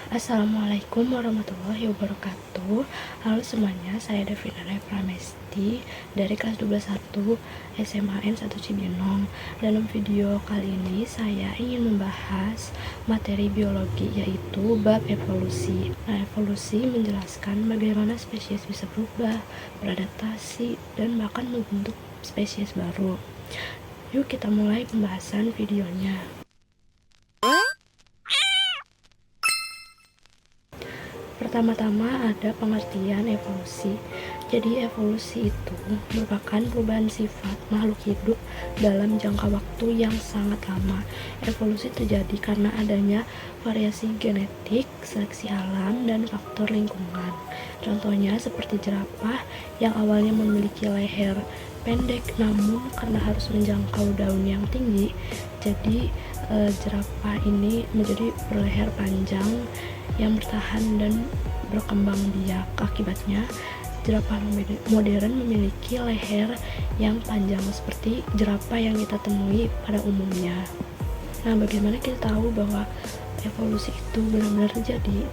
Assalamualaikum warahmatullahi wabarakatuh. Halo semuanya, saya Devina Pramesti dari kelas 12 SMAN 1 Cibinong. Dalam video kali ini saya ingin membahas materi biologi, yaitu bab evolusi. Evolusi menjelaskan bagaimana spesies bisa berubah, beradaptasi, dan bahkan membentuk spesies baru. Yuk kita mulai pembahasan videonya. Pertama-tama ada pengertian evolusi. Jadi evolusi itu merupakan perubahan sifat makhluk hidup dalam jangka waktu yang sangat lama. Evolusi terjadi karena adanya variasi genetik, seleksi alam, dan faktor lingkungan. Contohnya seperti jerapah yang awalnya memiliki leher pendek, namun karena harus menjangkau daun yang tinggi, jadi jerapah ini menjadi berleher panjang yang bertahan dan berkembang biak. Akibatnya jerapah modern memiliki leher yang panjang seperti jerapah yang kita temui pada umumnya. Nah, bagaimana kita tahu bahwa evolusi itu benar-benar terjadi?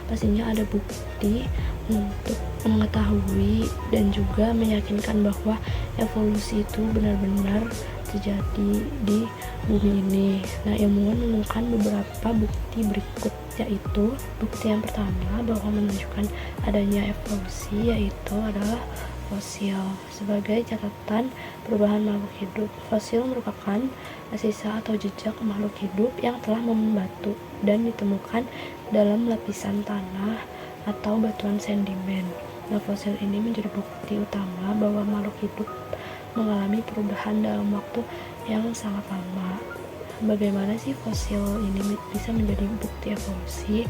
Pastinya ada bukti untuk mengetahui dan juga meyakinkan bahwa evolusi itu benar-benar terjadi di bumi ini. Nah, ilmuwan menemukan beberapa bukti berikut, yaitu bukti yang pertama bahwa menunjukkan adanya evolusi yaitu adalah fosil. Sebagai catatan perubahan makhluk hidup, fosil merupakan sisa atau jejak makhluk hidup yang telah membatu dan ditemukan dalam lapisan tanah atau batuan sedimen. Nah, fosil ini menjadi bukti utama bahwa makhluk hidup mengalami perubahan dalam waktu yang sangat lama. Bagaimana sih fosil ini bisa menjadi bukti evolusi?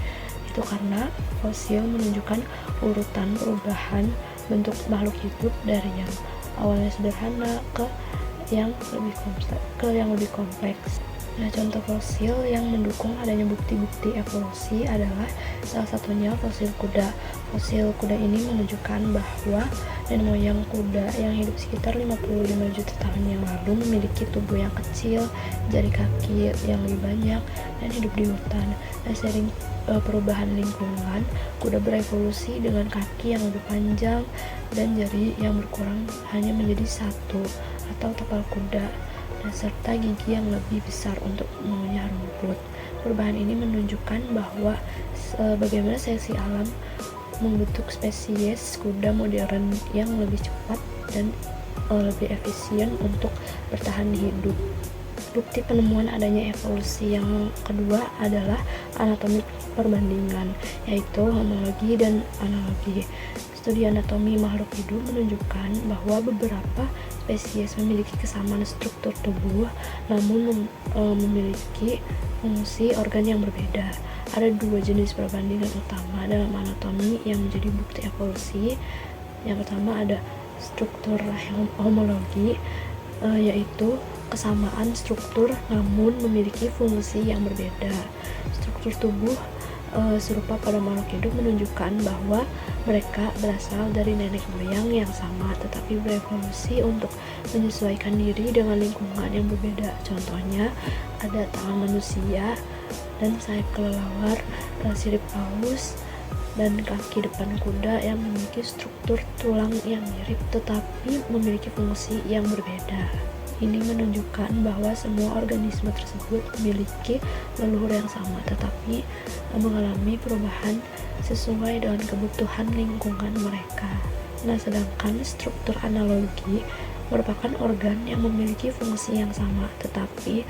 Itu karena fosil menunjukkan urutan perubahan bentuk makhluk hidup dari yang awalnya sederhana ke yang lebih kompleks. Nah, contoh fosil yang mendukung adanya bukti-bukti evolusi adalah salah satunya fosil kuda. Fosil kuda ini menunjukkan bahwa nenek moyang kuda yang hidup sekitar 55 juta tahun yang lalu memiliki tubuh yang kecil, jari kaki yang lebih banyak, dan hidup di hutan. Nah, seiring perubahan lingkungan, kuda berevolusi dengan kaki yang lebih panjang dan jari yang berkurang hanya menjadi satu atau tapal kuda, dan serta gigi yang lebih besar untuk mengunyah rumput. Perubahan ini menunjukkan bahwa bagaimana seleksi alam membentuk spesies kuda modern yang lebih cepat dan lebih efisien untuk bertahan hidup. Bukti penemuan adanya evolusi yang kedua adalah anatomi perbandingan, yaitu homologi dan analogi. Studi anatomi makhluk hidup menunjukkan bahwa beberapa spesies memiliki kesamaan struktur tubuh, namun memiliki fungsi organ yang berbeda. Ada dua jenis perbandingan utama dalam anatomi yang menjadi bukti evolusi. Yang pertama ada struktur homologi, yaitu kesamaan struktur namun memiliki fungsi yang berbeda. Struktur tubuh serupa pada makhluk hidup menunjukkan bahwa mereka berasal dari nenek moyang yang sama tetapi berevolusi untuk menyesuaikan diri dengan lingkungan yang berbeda. Contohnya ada tangan manusia dan sayap kelelawar, sirip paus, dan kaki depan kuda yang memiliki struktur tulang yang mirip tetapi memiliki fungsi yang berbeda. Ini menunjukkan bahwa semua organisme tersebut memiliki leluhur yang sama tetapi mengalami perubahan sesuai dengan kebutuhan lingkungan mereka. Nah, sedangkan struktur analogi merupakan organ yang memiliki fungsi yang sama tetapi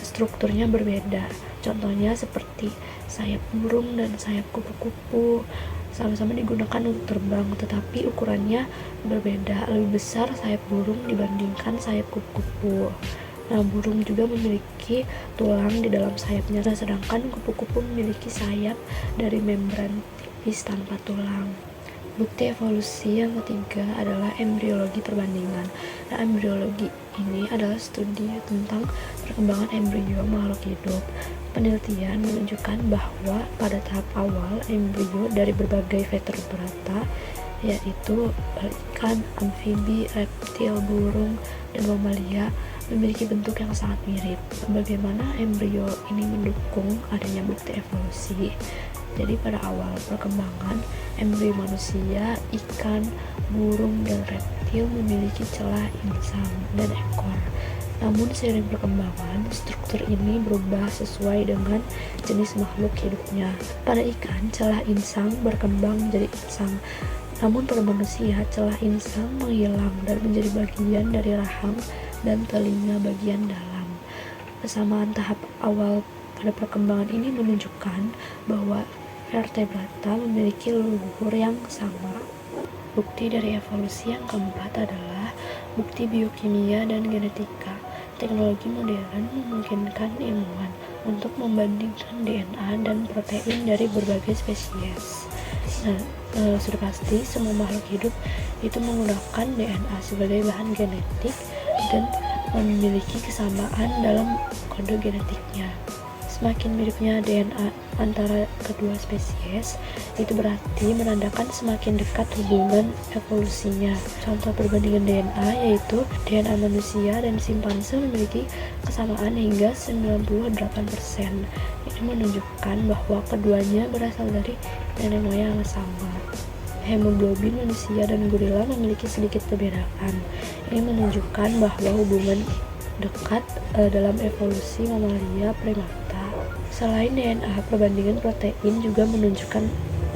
strukturnya berbeda. Contohnya seperti sayap burung dan sayap kupu-kupu sama-sama digunakan untuk terbang, tetapi ukurannya berbeda. Lebih besar sayap burung dibandingkan sayap kupu-kupu. Nah, burung juga memiliki tulang di dalam sayapnya, sedangkan kupu-kupu memiliki sayap dari membran tipis tanpa tulang. Bukti evolusi yang ketiga adalah embriologi perbandingan. Nah, embriologi ini adalah studi tentang perkembangan embrio makhluk hidup. Penelitian menunjukkan bahwa pada tahap awal embrio dari berbagai vertebrata, yaitu ikan, amfibi, reptil, burung, dan mamalia, memiliki bentuk yang sangat mirip. Bagaimana embrio ini mendukung adanya bukti evolusi? Jadi pada awal perkembangan, embrio manusia, ikan, burung, dan reptil memiliki celah insang dan ekor. Namun seiring perkembangan, struktur ini berubah sesuai dengan jenis makhluk hidupnya. Pada ikan, celah insang berkembang menjadi insang. Namun pada manusia, celah insang menghilang dan menjadi bagian dari rahang dan telinga bagian dalam. Kesamaan tahap awal pada perkembangan ini menunjukkan bahwa vertebrata memiliki leluhur yang sama. Bukti dari evolusi yang keempat adalah bukti biokimia dan genetika. Teknologi modern memungkinkan ilmuwan untuk membandingkan DNA dan protein dari berbagai spesies. Sudah pasti semua makhluk hidup itu menggunakan DNA sebagai bahan genetik dan memiliki kesamaan dalam kode genetiknya. Semakin miripnya DNA antara kedua spesies, itu berarti menandakan semakin dekat hubungan evolusinya. Contoh perbandingan DNA yaitu DNA manusia dan simpanse memiliki kesamaan hingga 98%. Ini menunjukkan bahwa keduanya berasal dari nenek moyang yang sama. Hemoglobin manusia dan gorila memiliki sedikit perbedaan. Ini menunjukkan bahwa hubungan dekat dalam evolusi mamalia primata. Selain DNA, perbandingan protein juga menunjukkan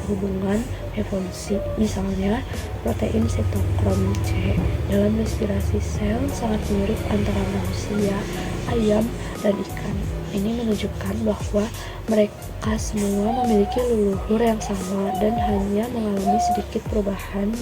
hubungan evolusi. Misalnya, protein sitokrom C dalam respirasi sel sangat mirip antara manusia, ayam, dan ikan. Ini menunjukkan bahwa mereka semua memiliki leluhur yang sama dan hanya mengalami sedikit perubahan